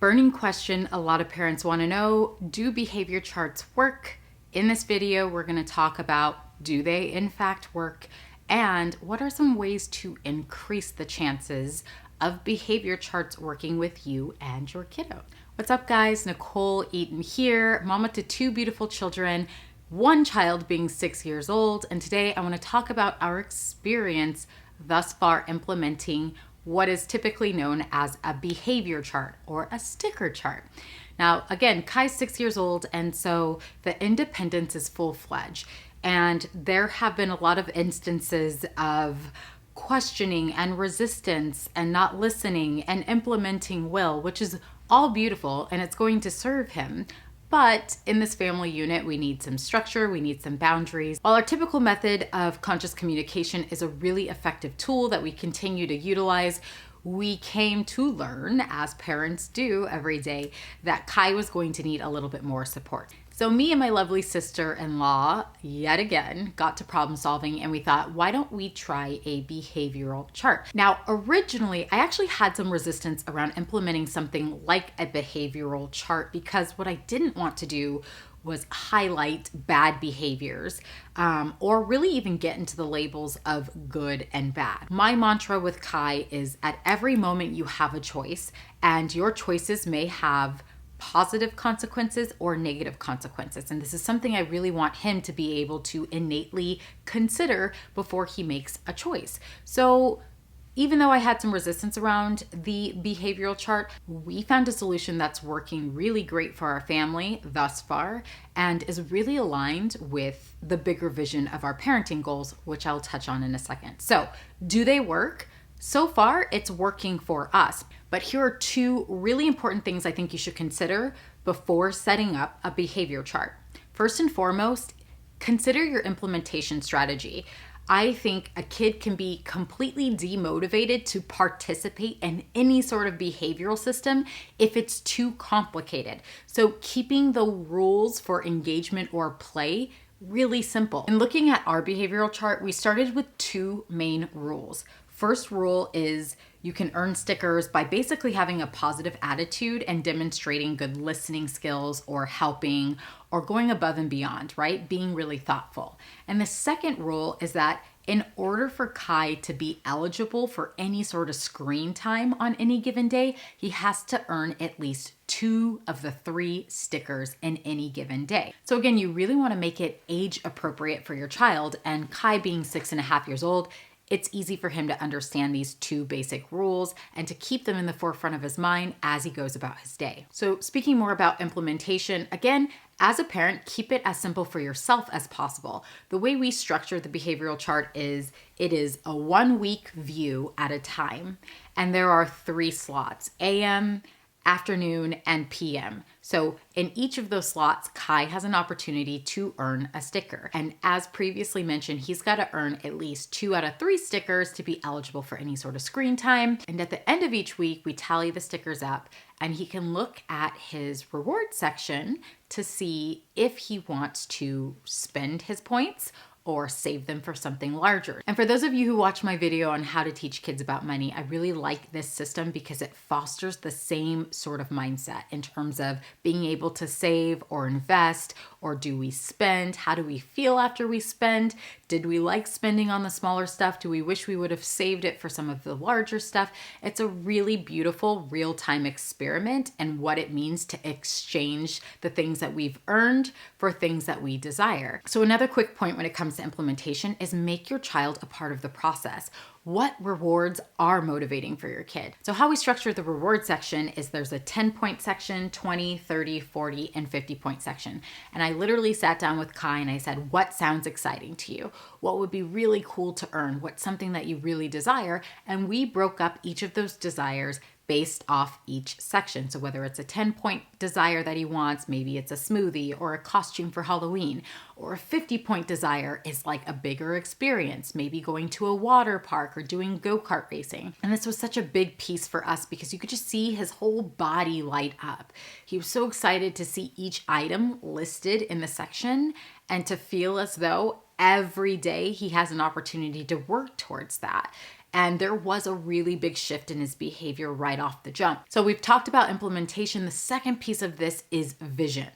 Burning question a lot of parents want to know, do behavior charts work? In this video, we're going to talk about, do they in fact work? And what are some ways to increase the chances of behavior charts working with you and your kiddo? What's up, guys? Nicole Eaton here, mama to two beautiful children, one child being 6 years old. And today I want to talk about our experience thus far implementing what is typically known as a behavior chart or a sticker chart. Now, again, Kai's 6 years old, and so the independence is full-fledged. And there have been a lot of instances of questioning and resistance and not listening and implementing will, which is all beautiful and it's going to serve him. But in this family unit, we need some structure, we need some boundaries. While our typical method of conscious communication is a really effective tool that we continue to utilize, we came to learn, as parents do every day, that Kai was going to need a little bit more support. So me and my lovely sister-in-law, yet again, got to problem solving and we thought, why don't we try a behavioral chart? Now, originally, I actually had some resistance around implementing something like a behavioral chart because what I didn't want to do was highlight bad behaviors or really even get into the labels of good and bad. My mantra with Kai is at every moment you have a choice, and your choices may have positive consequences or negative consequences. And this is something I really want him to be able to innately consider before he makes a choice. So even though I had some resistance around the behavioral chart, we found a solution that's working really great for our family thus far and is really aligned with the bigger vision of our parenting goals, which I'll touch on in a second. So, do they work? So far, it's working for us. But here are two really important things I think you should consider before setting up a behavior chart. First and foremost, consider your implementation strategy. I think a kid can be completely demotivated to participate in any sort of behavioral system if it's too complicated. So keeping the rules for engagement or play really simple. In looking at our behavioral chart, we started with two main rules. First rule is you can earn stickers by basically having a positive attitude and demonstrating good listening skills or helping or going above and beyond, right? Being really thoughtful. And the second rule is that in order for Kai to be eligible for any sort of screen time on any given day, he has to earn at least 2 of the 3 stickers in any given day. So again, you really want to make it age appropriate for your child, and Kai being 6.5 years old, it's easy for him to understand these 2 basic rules and to keep them in the forefront of his mind as he goes about his day. So speaking more about implementation, again, as a parent, keep it as simple for yourself as possible. The way we structure the behavioral chart is it is a 1-week view at a time, and there are 3 slots, AM, afternoon, and PM. So in each of those slots, Kai has an opportunity to earn a sticker. And as previously mentioned, he's got to earn at least 2 out of 3 stickers to be eligible for any sort of screen time. And at the end of each week, we tally the stickers up and he can look at his reward section to see if he wants to spend his points or save them for something larger. And for those of you who watch my video on how to teach kids about money, I really like this system because it fosters the same sort of mindset in terms of being able to save or invest, or do we spend? How do we feel after we spend? Did we like spending on the smaller stuff? Do we wish we would have saved it for some of the larger stuff? It's a really beautiful real-time experiment and what it means to exchange the things that we've earned for things that we desire. So another quick point when it comes to implementation is make your child a part of the process. What rewards are motivating for your kid? So how we structure the reward section is there's a 10-point section, 20, 30, 40, and 50-point section. And I literally sat down with Kai and I said, what sounds exciting to you? What would be really cool to earn? What's something that you really desire? And we broke up each of those desires based off each section. So whether it's a 10-point desire that he wants, maybe it's a smoothie or a costume for Halloween, or a 50-point desire is like a bigger experience, maybe going to a water park or doing go-kart racing. And this was such a big piece for us because you could just see his whole body light up. He was so excited to see each item listed in the section and to feel as though every day he has an opportunity to work towards that. And there was a really big shift in his behavior right off the jump. So we've talked about implementation. The second piece of this is vision.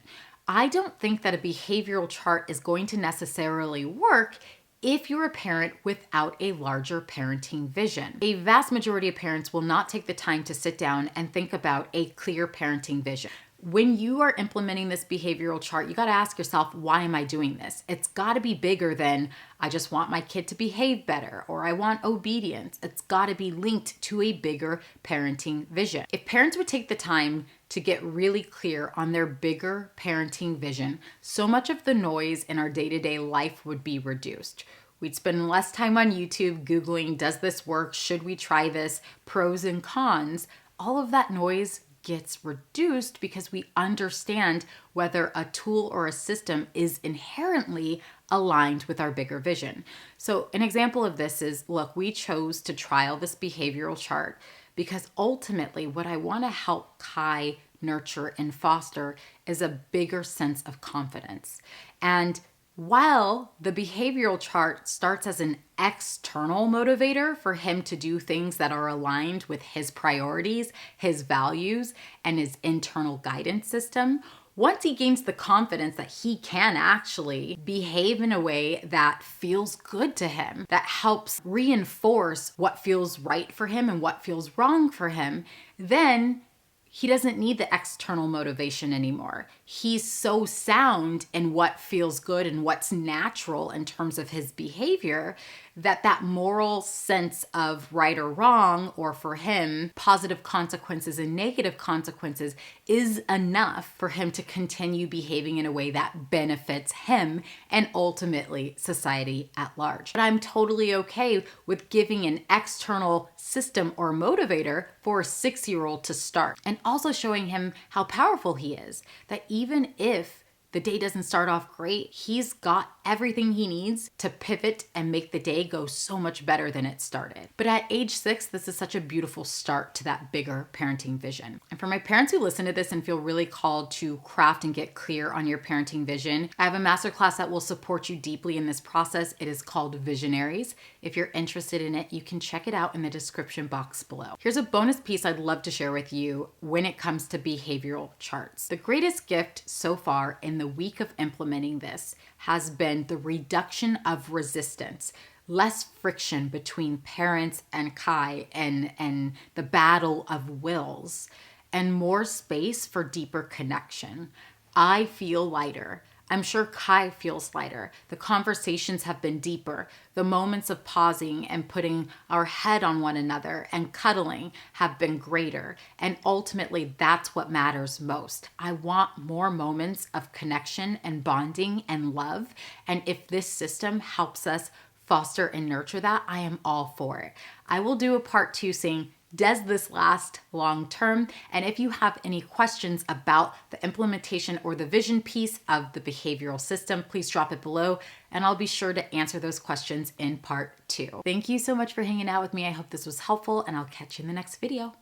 I don't think that a behavioral chart is going to necessarily work if you're a parent without a larger parenting vision. A vast majority of parents will not take the time to sit down and think about a clear parenting vision. When you are implementing this behavioral chart, you got to ask yourself, why am I doing this? It's got to be bigger than I just want my kid to behave better or I want obedience. It's got to be linked to a bigger parenting vision. If parents would take the time to get really clear on their bigger parenting vision, so much of the noise in our day-to-day life would be reduced. We'd spend less time on YouTube Googling, does this work? Should we try this? Pros and cons. All of that noise gets reduced because we understand whether a tool or a system is inherently aligned with our bigger vision. So an example of this is, look, we chose to trial this behavioral chart because ultimately what I want to help Kai nurture and foster is a bigger sense of confidence. And while the behavioral chart starts as an external motivator for him to do things that are aligned with his priorities, his values, and his internal guidance system, once he gains the confidence that he can actually behave in a way that feels good to him, that helps reinforce what feels right for him and what feels wrong for him, then he doesn't need the external motivation anymore. He's so sound in what feels good and what's natural in terms of his behavior that moral sense of right or wrong, or for him, positive consequences and negative consequences, is enough for him to continue behaving in a way that benefits him and ultimately society at large. But I'm totally okay with giving an external system or motivator for a 6-year-old to start, and also showing him how powerful he is, that even if the day doesn't start off great, he's got everything he needs to pivot and make the day go so much better than it started. But at age 6, this is such a beautiful start to that bigger parenting vision. And for my parents who listen to this and feel really called to craft and get clear on your parenting vision, I have a masterclass that will support you deeply in this process. It is called Visionaries. If you're interested in it, you can check it out in the description box below. Here's a bonus piece I'd love to share with you when it comes to behavioral charts. The greatest gift so far in the week of implementing this has been the reduction of resistance, less friction between parents and Kai and the battle of wills, and more space for deeper connection. I feel lighter. I'm sure Kai feels lighter. The conversations have been deeper. The moments of pausing and putting our head on one another and cuddling have been greater. And ultimately, that's what matters most. I want more moments of connection and bonding and love. And if this system helps us foster and nurture that, I am all for it. I will do a part 2 saying, does this last long term? And if you have any questions about the implementation or the vision piece of the behavioral system, please drop it below and I'll be sure to answer those questions in part 2. Thank you so much for hanging out with me. I hope this was helpful and I'll catch you in the next video.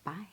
Bye.